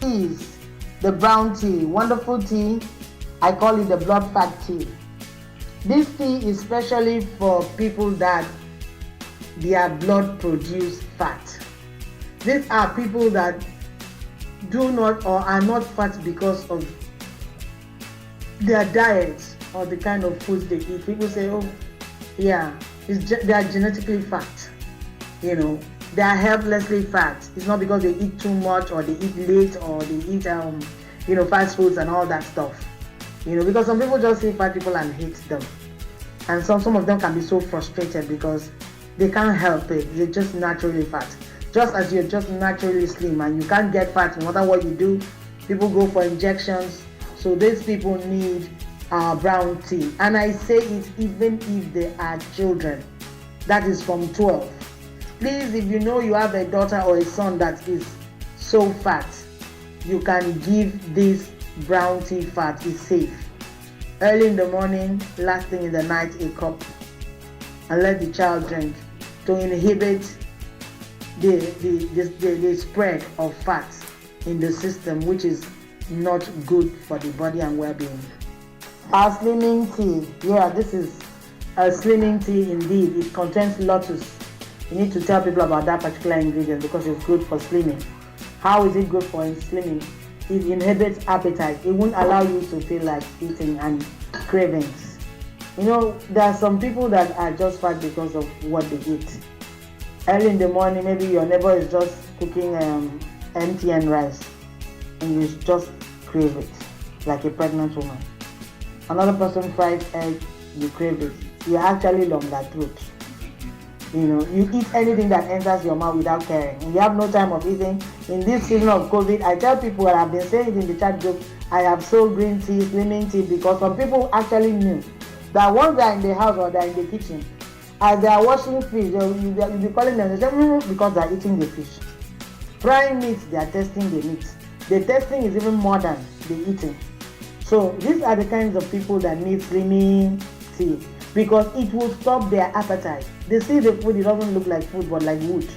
Teas, the brown tea, wonderful tea. I call it the blood fat tea. This tea is specially for people that their blood produce fat. These are people that do not or are not fat because of their diet or the kind of foods they eat. People say, oh, yeah, they are genetically fat. They are helplessly fat. It's not because they eat too much or they eat late or they eat, fast foods and all that stuff. Because some people just see fat people and hate them. And some of them can be so frustrated because they can't help it. They're just naturally fat. Just as you're just naturally slim and you can't get fat no matter what you do, people go for injections. So these people need brown tea. And I say it even if they are children. That is from 12. Please, if you know you have a daughter or a son that is so fat, you can give this brown tea fat. It's safe. Early in the morning, last thing in the night, a cup. And let the child drink to inhibit the spread of fat in the system, which is not good for the body and well-being. Our slimming tea. Yeah, this is a slimming tea indeed. It contains lotus. You need to tell people about that particular ingredient because it's good for slimming. How is it good for slimming? It inhibits appetite. It won't allow you to feel like eating and cravings. There are some people that are just fat because of what they eat. Early in the morning, maybe your neighbor is just cooking MTN rice and you just crave it like a pregnant woman. Another person fries egg, you crave it. You're actually longer throat. You eat anything that enters your mouth without caring. And you have no time of eating. In this season of COVID, I tell people, and I've been saying it in the chat group, I have sold green tea, slimming tea, because some people actually knew that once they're in the house or they're in the kitchen, as they are washing fish, you'll be calling them, they say, because they're eating the fish. Frying meat, they are testing the meat. The testing is even more than the eating. So these are the kinds of people that need slimming tea, because it will stop their appetite. They see the food, it doesn't look like food but like wood,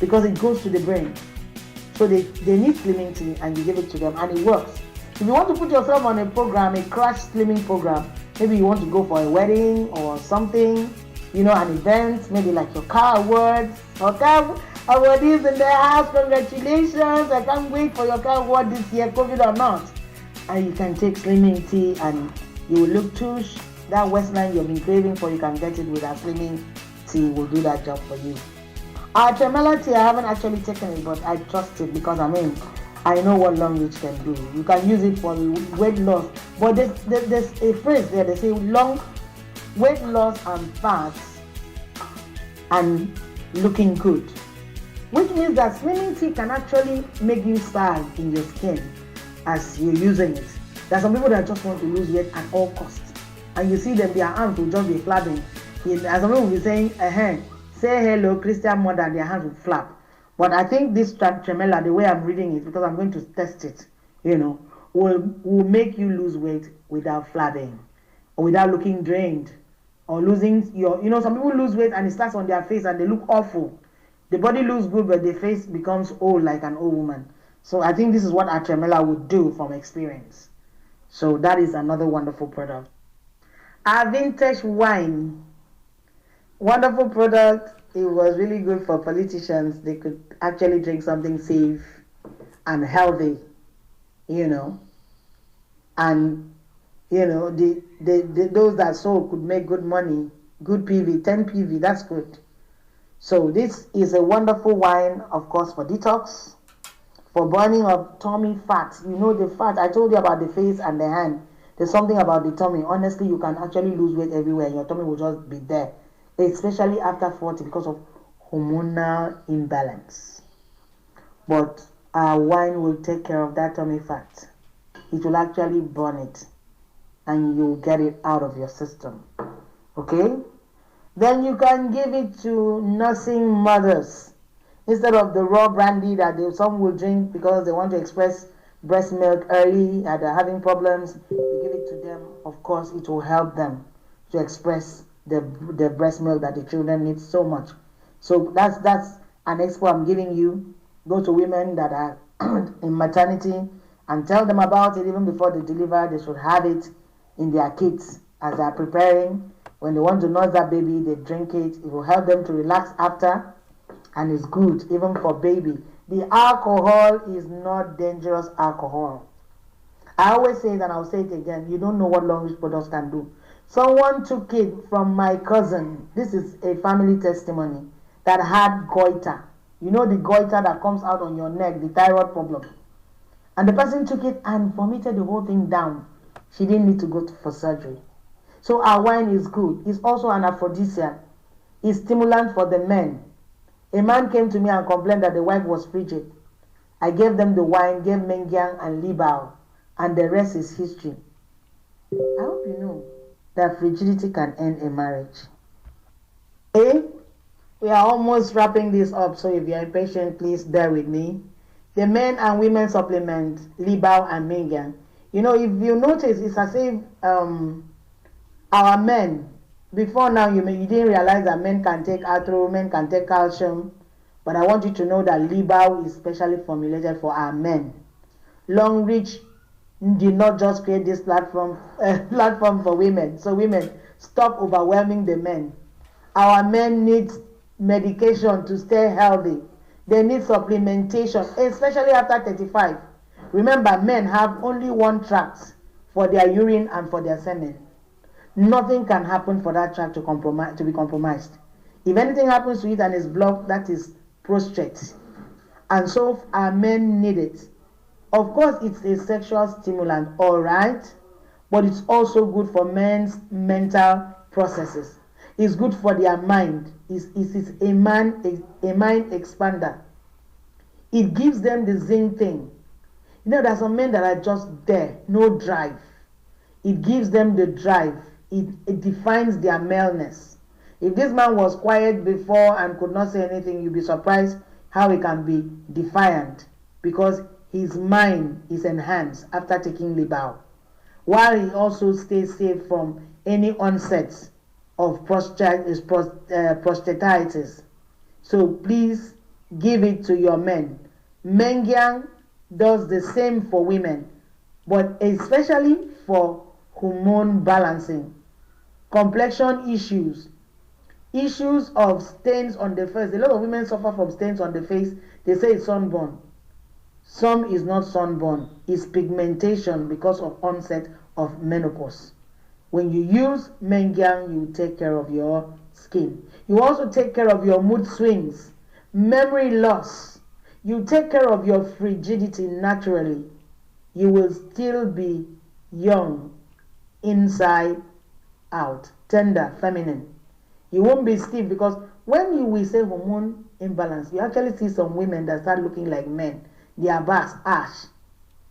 because it goes to the brain. So they need slimming tea and you give it to them and it works. If you want to put yourself on a program, a crash slimming program, maybe you want to go for a wedding or something, an event, maybe like your car awards, or car awardees in the house, congratulations, I can't wait for your car award this year, COVID or not. And you can take slimming tea and you will look tush. That waistline you've been craving for, you can get it with our slimming tea. Will do that job for you. Our Tremella Tea, I haven't actually taken it, but I trust it because I know what Longrich can do. You can use it for weight loss. But there's a phrase there, they say long weight loss and fats and looking good. Which means that slimming tea can actually make you sag in your skin as you're using it. There are some people that just want to lose weight at all costs. And you see them, their hands will just be flapping. As some people will be saying, say hello, Christian mother, their hands will flap. But I think this Tremella, the way I'm reading it, because I'm going to test it, will make you lose weight without flapping, or without looking drained, or losing your, some people lose weight and it starts on their face and they look awful. The body looks good, but the face becomes old like an old woman. So I think this is what our Tremella would do from experience. So that is another wonderful product. Our vintage wine, wonderful product. It was really good for politicians. They could actually drink something safe and healthy, and those that sold could make good money, good PV, 10 PV, that's good. So this is a wonderful wine, of course, for detox, for burning of tummy fat. The fat, I told you about the face and the hand. There's something about the tummy. Honestly, you can actually lose weight everywhere. Your tummy will just be there, especially after 40 because of hormonal imbalance. But our wine will take care of that tummy fat. It will actually burn it and you'll get it out of your system. Okay? Then you can give it to nursing mothers. Instead of the raw brandy that some will drink because they want to express breast milk early and they're having problems, you give it to them. Of course, it will help them to express the breast milk that the children need so much. So that's an expo I'm giving you. Go to women that are in maternity and tell them about it even before they deliver. They should have it in their kits as they are preparing. When they want to nurse that baby, they drink it. It will help them to relax after, and it's good even for baby. The alcohol is not dangerous alcohol. I always say it and I'll say it again. You don't know what Longrich products can do. Someone took it from my cousin. This is a family testimony that had goiter. You know the goiter that comes out on your neck, the thyroid problem. And the person took it and vomited the whole thing down. She didn't need to go for surgery. So our wine is good. It's also an aphrodisiac. It's stimulant for the men. A man came to me and complained that the wife was frigid. I gave them the wine, gave Mengquian and Libao, and the rest is history. I hope you know that frigidity can end a marriage. We are almost wrapping this up, so if you're impatient, please bear with me. The men and women supplement, Libao and Mengquian. You know, if you notice, it's as if our men, before now, you didn't realize that men can take arthro, men can take calcium, but I want you to know that Libao is specially formulated for our men. Longrich did not just create this platform for women. So women, stop overwhelming the men. Our men need medication to stay healthy. They need supplementation, especially after 35. Remember, men have only one tract for their urine and for their semen. Nothing can happen for that tract to be compromised. If anything happens to it and is blocked, that is prostrate. And so our men need it. Of course, it's a sexual stimulant, all right, but it's also good for men's mental processes. It's good for their mind. It's a mind expander. It gives them the zinc thing. You know, there's some men that are just there, no drive. It gives them the drive. It defines their maleness. If this man was quiet before and could not say anything, you'd be surprised how he can be defiant, because his mind is enhanced after taking Libao, while he also stays safe from any onsets of prostatitis. So please give it to your men. Mengquian does the same for women, but especially for hormone balancing, complexion issues of stains on the face. A lot of women suffer from stains on the face. They say it's sunburn. Some is not sunburn, it's pigmentation because of onset of menopause. When you use Mengquian, you take care of your skin. You also take care of your mood swings, memory loss. You take care of your frigidity naturally. You will still be young, inside out, tender, feminine. You won't be stiff, because when you will say hormone imbalance, you actually see some women that start looking like men. Their backs ash,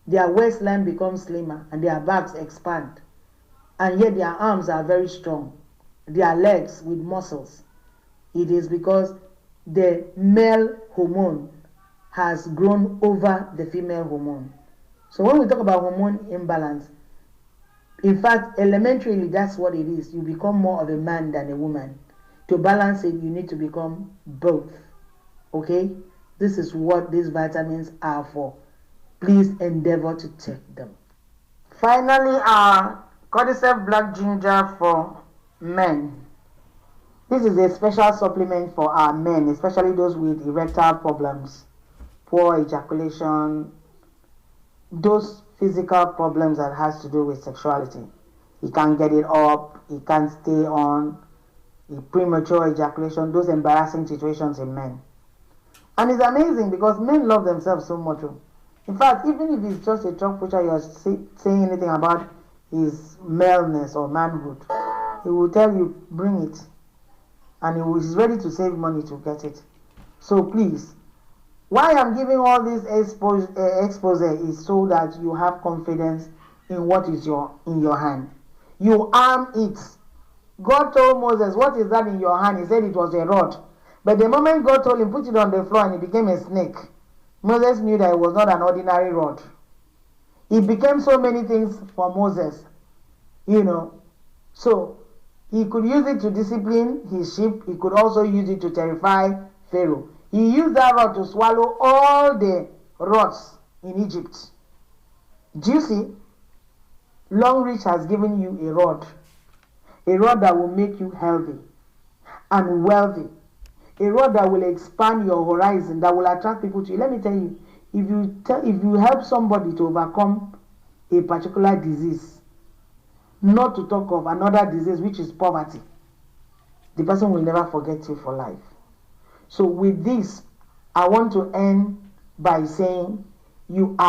their waistline becomes slimmer, and their backs expand, and yet their arms are very strong, their legs with muscles. It is because the male hormone has grown over the female hormone. So when we talk about hormone imbalance, in fact, elementarily, that's what it is. You become more of a man than a woman. To balance it, you need to become both. Okay? This is what these vitamins are for. Please endeavor to take them. Finally, our Cordyceps Black Ginger for men. This is a special supplement for our men, especially those with erectile problems, poor ejaculation, those physical problems that has to do with sexuality. He can't get it up, he can't stay on, premature ejaculation, those embarrassing situations in men. And it's amazing because men love themselves so much. In fact, even if it's just a chalk pusher, you're saying anything about his maleness or manhood, he will tell you, bring it. And he is ready to save money to get it. So please, why I'm giving all this expose is so that you have confidence in what is in your hand. You arm it. God told Moses, what is that in your hand? He said it was a rod. But the moment God told him, put it on the floor, and it became a snake, Moses knew that it was not an ordinary rod. It became so many things for Moses, So he could use it to discipline his sheep. He could also use it to terrify Pharaoh. He used that rod to swallow all the rods in Egypt. Do you see? Longrich has given you a rod that will make you healthy and wealthy, a rod that will expand your horizon, that will attract people to you. Let me tell you, if you help somebody to overcome a particular disease, not to talk of another disease which is poverty, the person will never forget you for life. So with this, I want to end by saying you are